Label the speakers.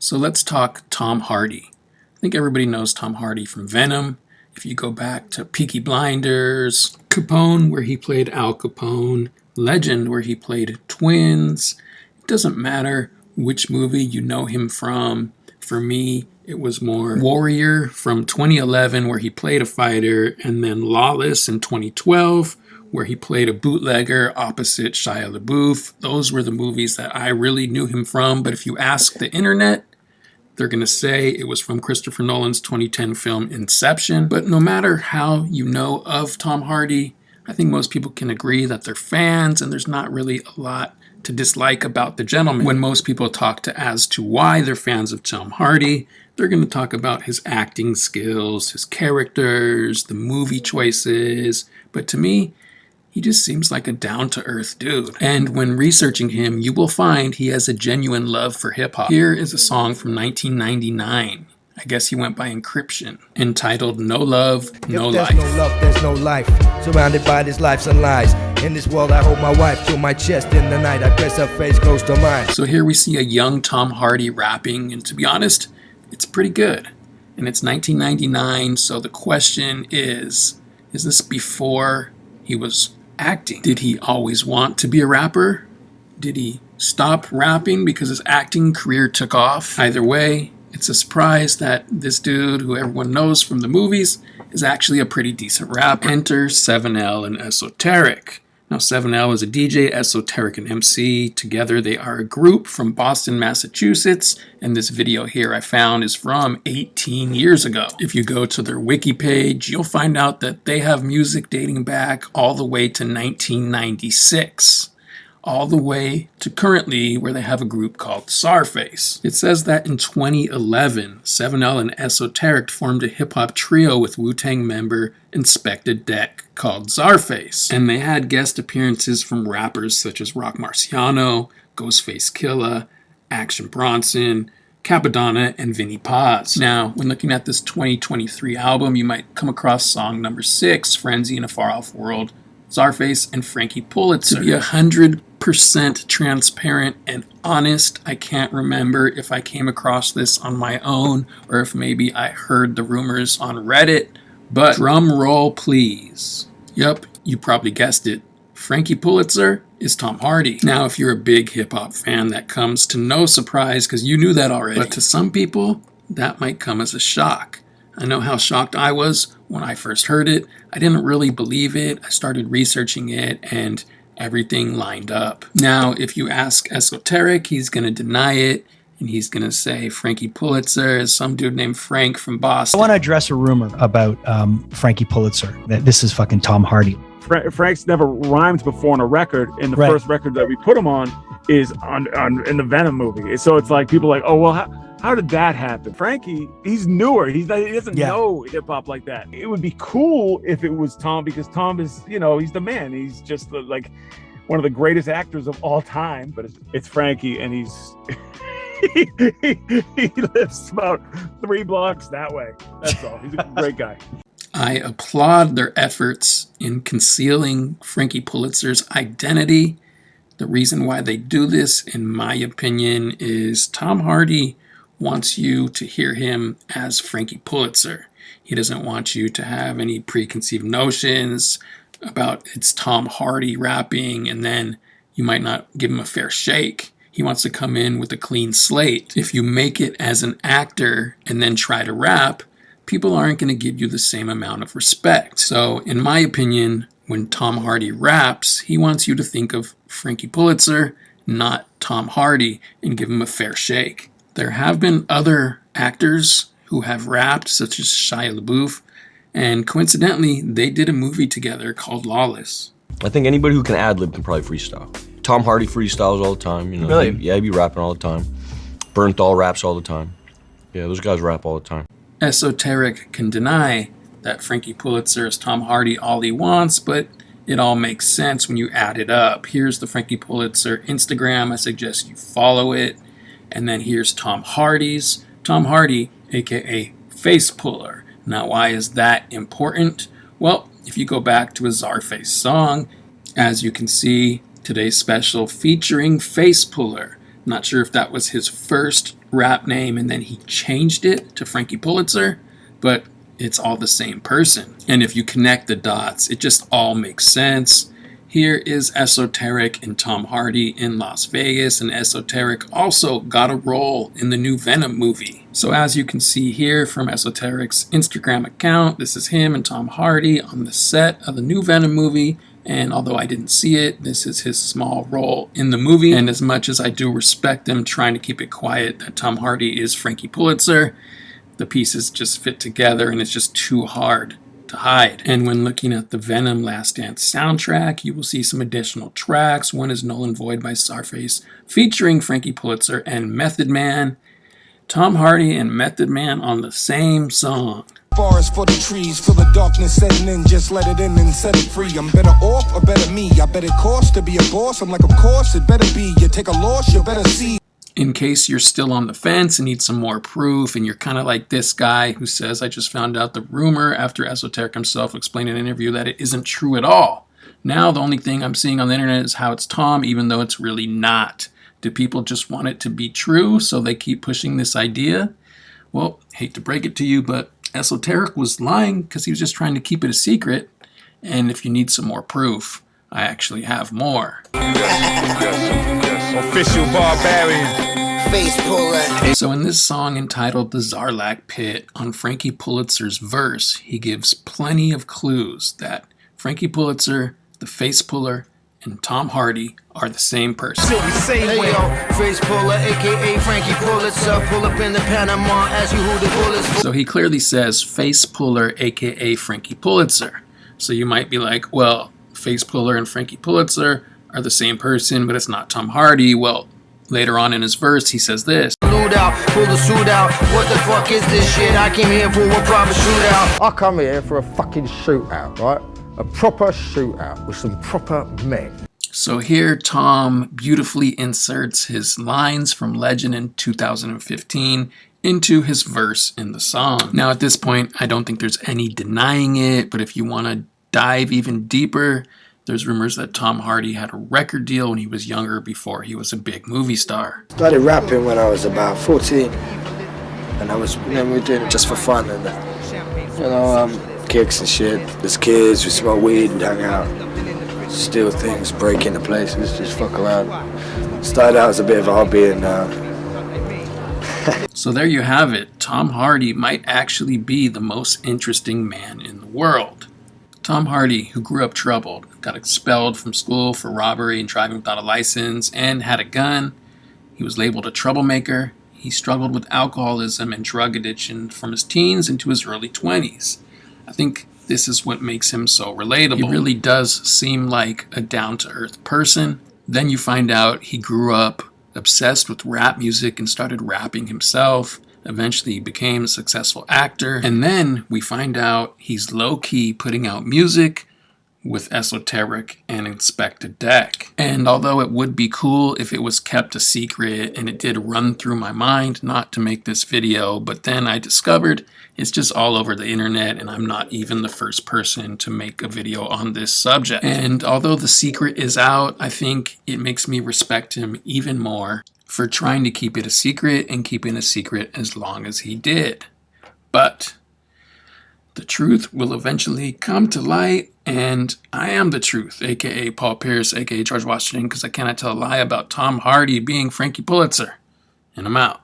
Speaker 1: So let's talk Tom Hardy. I think everybody knows Tom Hardy from Venom. If you go back to Peaky Blinders, Capone, where he played Al Capone, Legend, where he played twins, it doesn't matter which movie you know him from. For me, it was more Warrior from 2011, where he played a fighter, and then Lawless in 2012, where he played a bootlegger opposite Shia LaBeouf. Those were the movies that I really knew him from, but if you ask the internet, they're going to say it was from Christopher Nolan's 2010 film Inception. But no matter how you know of Tom Hardy, I think most people can agree that they're fans, and there's not really a lot to dislike about the gentleman. When most people talk as to why they're fans of Tom Hardy, they're going to talk about his acting skills, his characters, the movie choices. But to me, he just seems like a down-to-earth dude. And when researching him, you will find he has a genuine love for hip-hop. Here is a song from 1999. I guess he went by Encryption, entitled No Love, No Life.
Speaker 2: If there's no love, there's no life. Surrounded by this life's and lies. In this world, I hold my wife to my chest. In the night, I press her face close to mine.
Speaker 1: So here we see a young Tom Hardy rapping, and to be honest, it's pretty good. And it's 1999, so the question is this before he was acting? Did he always want to be a rapper? Did he stop rapping because his acting career took off? Either way, it's a surprise that this dude, who everyone knows from the movies, is actually a pretty decent rapper. Enter 7L and Esoteric. Now, 7L is a DJ, Esoteric an MC. Together, they are a group from Boston, Massachusetts, and this video here I found is from 18 years ago. If you go to their wiki page, you'll find out that they have music dating back all the way to 1996. All the way to currently, where they have a group called CZARFACE. It says that in 2011, 7L and Esoteric formed a hip-hop trio with Wu-Tang member Inspektah called CZARFACE. And they had guest appearances from rappers such as Rock Marciano, Ghostface Killah, Action Bronson, Capadonna, and Vinny Paz. Now, when looking at this 2023 album, you might come across song number 6, Frenzy in a Far Off World, CZARFACE and Frankie Pulitzer. To be 100% transparent and honest, I can't remember if I came across this on my own or if maybe I heard the rumors on Reddit, but drum roll please. Yep, you probably guessed it. Frankie Pulitzer is Tom Hardy. Now, if you're a big hip-hop fan, that comes to no surprise because you knew that already. But to some people, that might come as a shock. I know how shocked I was when I first heard it. I didn't really believe it. I started researching it and everything lined up. Now, if you ask Esoteric, he's going to deny it. And he's going to say Frankie Pulitzer is some dude named Frank from Boston.
Speaker 3: I want to address a rumor about Frankie Pulitzer, that this is fucking Tom Hardy.
Speaker 4: Frank's never rhymed before on a record. And the first record that we put him on is in the Venom movie. So it's like people are like, oh, well, how did that happen? Frankie, he's newer. He doesn't know hip hop like that. It would be cool if it was Tom, because Tom is, he's the man. He's just like one of the greatest actors of all time. But it's Frankie, and he's he lives about 3 blocks that way. That's all. He's a great guy.
Speaker 1: I applaud their efforts in concealing Frankie Pulitzer's identity. The reason why they do this, in my opinion, is Tom Hardy wants you to hear him as Frankie Pulitzer. He doesn't want you to have any preconceived notions about it's Tom Hardy rapping and then you might not give him a fair shake. He wants to come in with a clean slate. If you make it as an actor and then try to rap, people aren't going to give you the same amount of respect. So in my opinion, when Tom Hardy raps, he wants you to think of Frankie Pulitzer, not Tom Hardy, and give him a fair shake. There have been other actors who have rapped, such as Shia LaBeouf, and coincidentally, they did a movie together called Lawless.
Speaker 5: I think anybody who can ad-lib can probably freestyle. Tom Hardy freestyles all the time,
Speaker 3: Really?
Speaker 5: He'd be rapping all the time. Bernthal raps all the time. Yeah, those guys rap all the time.
Speaker 1: Esoteric can deny that Frankie Pulitzer is Tom Hardy all he wants, but it all makes sense when you add it up. Here's the Frankie Pulitzer Instagram. I suggest you follow it. And then here's Tom Hardy's. Tom Hardy, aka Face Puller. Now, why is that important? Well, if you go back to a CZARFACE song, as you can see, today's special featuring Face Puller. Not sure if that was his first rap name and then he changed it to Frankie Pulitzer, but it's all the same person. And if you connect the dots, it just all makes sense. Here is Esoteric and Tom Hardy in Las Vegas, and Esoteric also got a role in the new Venom movie. So as you can see here from Esoteric's Instagram account, this is him and Tom Hardy on the set of the new Venom movie. And although I didn't see it, this is his small role in the movie. And as much as I do respect him trying to keep it quiet that Tom Hardy is Frankie Pulitzer, the pieces just fit together and it's just too hard to hide. And when looking at the Venom Last Dance soundtrack, you will see some additional tracks. One is Null and Void by CZARFACE featuring Frankie Pulitzer and Method Man. Tom Hardy and Method Man on the same song.
Speaker 6: Forest for the trees, feel the darkness setting in, just let it in and set it free. I'm better off or better me? I bet it costs to be a boss. I'm like, of course, it better be. You take a loss, you better see.
Speaker 1: In case you're still on the fence and need some more proof, and you're kind of like this guy who says, I just found out the rumor after Esoteric himself explained in an interview that it isn't true at all. Now the only thing I'm seeing on the internet is how it's Tom, even though it's really not. Do people just want it to be true, so they keep pushing this idea? Well, hate to break it to you, but Esoteric was lying because he was just trying to keep it a secret. And if you need some more proof, I actually have more.
Speaker 6: Official barbarian. Face puller.
Speaker 1: So in this song entitled The Zarlak Pit, on Frankie Pulitzer's verse, he gives plenty of clues that Frankie Pulitzer, the face puller, and Tom Hardy are the same person.
Speaker 6: Hey yo, face puller, aka Frankie Pulitzer, pull up in the Panama, ask you who the bullets for.
Speaker 1: So he clearly says face puller, aka Frankie Pulitzer. So you might be like, well, face puller and Frankie Pulitzer are the same person, but it's not Tom Hardy. Well, later on in his verse, he says this.
Speaker 6: Out, pull the suit out. What the fuck is this shit? I came here for a proper shootout.
Speaker 7: I come here for a fucking shootout, right? A proper shootout with some proper men.
Speaker 1: So here Tom beautifully inserts his lines from Legend in 2015 into his verse in the song. Now at this point, I don't think there's any denying it, but if you want to dive even deeper, there's rumors that Tom Hardy had a record deal when he was younger before he was a big movie star.
Speaker 2: Started rapping when I was about 14, and we were doing it just for fun and kicks and shit. There's kids, we smoke weed and hang out, steal things, break into places, just fuck around. Started out as a bit of a hobby and
Speaker 1: So there you have it. Tom Hardy might actually be the most interesting man in the world. Tom Hardy, who grew up troubled, got expelled from school for robbery and driving without a license, and had a gun. He was labeled a troublemaker. He struggled with alcoholism and drug addiction from his teens into his early 20s. I think this is what makes him so relatable. He really does seem like a down-to-earth person. Then you find out he grew up obsessed with rap music and started rapping himself. Eventually he became a successful actor. And then we find out he's low-key putting out music with Esoteric and Inspektah. And although it would be cool if it was kept a secret, and it did run through my mind not to make this video, but then I discovered it's just all over the internet and I'm not even the first person to make a video on this subject. And although the secret is out, I think it makes me respect him even more for trying to keep it a secret and keeping a secret as long as he did. But the truth will eventually come to light, and I am the truth, aka Paul Pierce, aka George Washington, because I cannot tell a lie about Tom Hardy being Frankie Pulitzer. And I'm out.